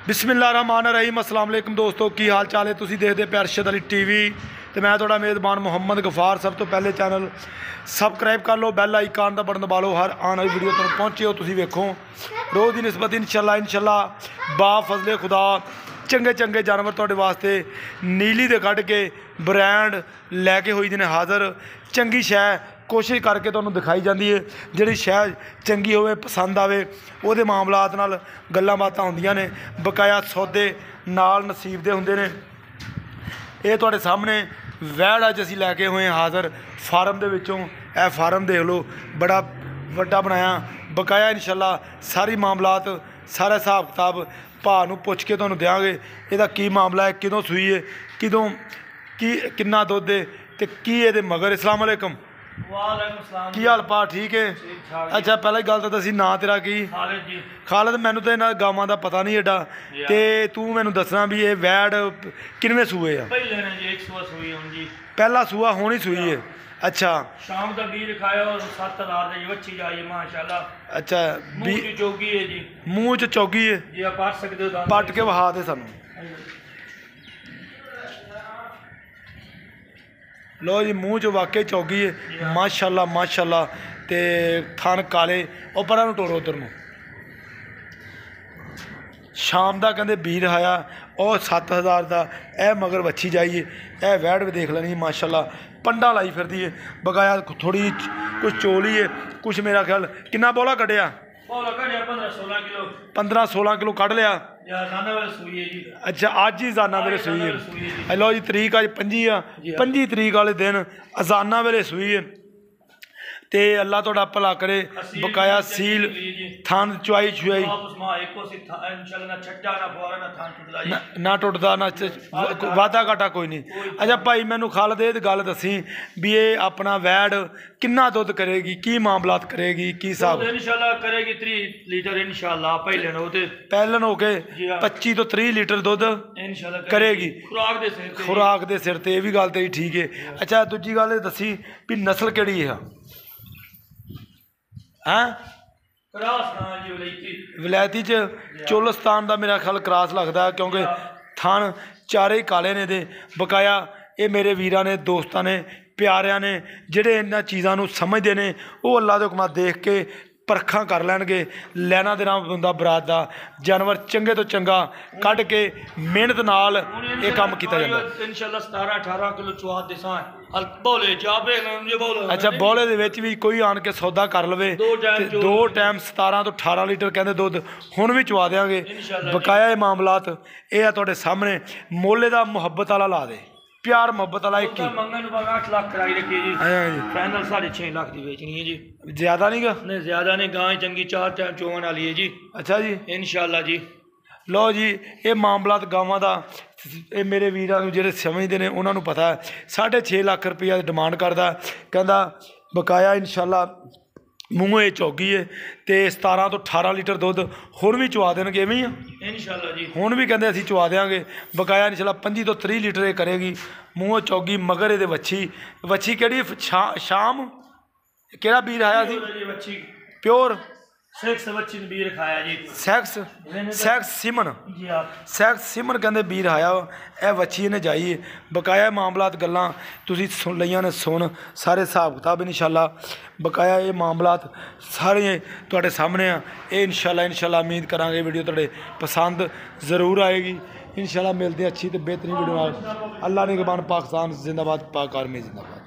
बिस्मिल्लाहिर्रहमानिर्रहीम अस्सलाम वालेकुम दोस्तों की हाल चाल है। तुसीं देखदे पे अरशद अली टीवी तो मैं थोड़ा मेज़बान मुहम्मद गफार। सब तो पहले चैनल सबसक्राइब कर लो, बैल आइकन का बटन दबा लो, हर आने वाली वीडियो तुम पहुँचे हो तुसीं वेखो। रोज़ की निस्बत इंशाल्लाह बा फजले खुदा चंगे चंगे जानवर तुहाडे वास्ते नीली दे कढ़ के ब्रांड लैके होई ने हाज़र। चंगी शै कोशिश करके तुहानूं दिखाई जाती है, जिहड़ी शै चंगी होवे पसंद आवे उहदे मामलात नाल गल्लां बातां हुंदियां ने, बकाया सौदे नाल नसीब दे हुंदे ने। ये तुहाडे सामने वैड़ अज असीं लैके होए हाज़र फार्म दे विचों। यह फार्म देख लो बड़ा वड्डा बनाया, बकाया इंशाल्लाह सारी मामलात सारा हिसाब किताब भाऽ नूं पुछ के तुहानूं देंगे। इहदा की मामला है, किदों सूई है, किदों किन्ना दुद्ध है ते की इहदे मगर। अस्सलाम वालेकुम। की हाल पा ठीक है? अच्छा पहले गल तो दसी ना तेरा की? खालिद। मैनू तो इन्हां गावां दा पता नहीं एडा, ते तू मैनू दसना भी ये वैड़ किनवे सूए आ? पहला सूआ होनी सूई है। अच्छा शाम का बीज खाया और 7000 दी बच्ची आई है माशाल्लाह। अच्छा मुंह च चौगी है जी, मुंह च चौगी है जी। आप पढ़ सकते हो, पट के वहा दे सानू। लो जी मूँह च वाकई चौगी है माशाल्लाह माशाल्लाह। ते थन काले और परा नूं टोरो उधर नूं। शाम का कहते बीर आया और 7000 का यह मगर वच्छी जाइए। यह वैड़ भी देख लेनी माशाल्लाह, पंडा लाई फिरदी है, बकाया थोड़ी कुछ चोली है, कुछ मेरा ख्याल किन्ना बोला कढ़िया 15-16 किलो कढ़ लिया। अच्छा अज ही अजाना वेले सूई है। लो जी तरीक अज 25 आ, 25 तरीक वाले दिन अजाना वेले सूई है। ते अल्लाह तुहाडा भला करे, बकाया सील थान चुआई छुआई ना टुटदा ना वाधा घाटा कोई नहीं। अच्छा भाई मैनू खाल दे गल दसी भी ये अपना वैड़ किन्ना दुध करेगी, की मामलात करेगी, की हिसाब? इंशाल्लाह करेगी 30 लीटर इंशाल्लाह। पहलन हो के 25 तो 30 लीटर दुध करेगी खुराक दे सिर ते। ये भी गल तेरी ठीक है। अच्छा दूजी गल दसी भी नस्ल केड़ी है? हाँ वलैती च चोलस्तान का मेरा ख्याल क्रॉस लगता है, क्योंकि थन चारे ही काले ने। दे बकाया ये मेरे वीरां ने, दोस्तां ने, प्यारियां ने जिहड़े इन्हां चीज़ां नूं समझदे ने, वो अल्लाह दे हुक्मां देख के परखा कर लैणगे। लैना देना हुंदा बरात दा, जानवर चंगे तो चंगा कढ़ के मेहनत नाल ये काम किया जाता। इंशाल्लाह 17-18 किलो चुआ देसां बोले जाबे जे बोल। अच्छा बोले दे विच भी कोई आन के सौदा कर लवे, दो टाइम 17 तो 18 लीटर कहते दुध हुण भी चुआ देंगे। बकाया ये मामलात ये तुहाडे सामने। मोले दा मुहब्बत वाला ला दे, प्यार मुहब्बत वाला एक 8 लाख कराई रखी है जी। फाइनल 6.5 लाख की बेचनी है जी। ज्यादा नहीं गा? नहीं ज्यादा नहीं, गाय चंगी 4 टाइम चोवन वाली है जी। अच्छा जी इंशाल्लाह जी। लो जी ये मामलात गावां दा ये मेरे वीरां नूं जिहड़े समझदे ने उन्हां नूं पता है। 6.5 लाख रुपया डिमांड करदा, कहंदा बकाया इंशाल्लाह मूँह ये चौगी है। तो 17 तो 18 लीटर दुध हुण भी चुआ देंगे, इवें ही आ इंशाल्लाह जी। हुण भी कहते असीं चुआ देंगे। बकाया इंशाल्लाह 25 तो 30 लीटर ये करेगी। मूँह चौगी मगर ये वच्छी केड़ी शाम केड़ा बीर आया सी? प्योर सैक्स सिमन कहते बीर आया। यह वच्छी ने जाइए। बकाया मामलात गल्लां तुसीं सुन लईआं ने, सुन सारे हिसाब किताब इंशाल्लाह। बकाया ये मामलात सारे तुहाडे सामने आ। ये इंशाल्लाह उम्मीद करांगे वीडियो तुहाडे पसंद जरूर आएगी। इंशाल्लाह मिलते अच्छी तो बेहतरीन वीडियो नाल। अल्लाह निगहबान पाकिस्तान जिंदाबाद, पाक आर्मी जिंदाबाद।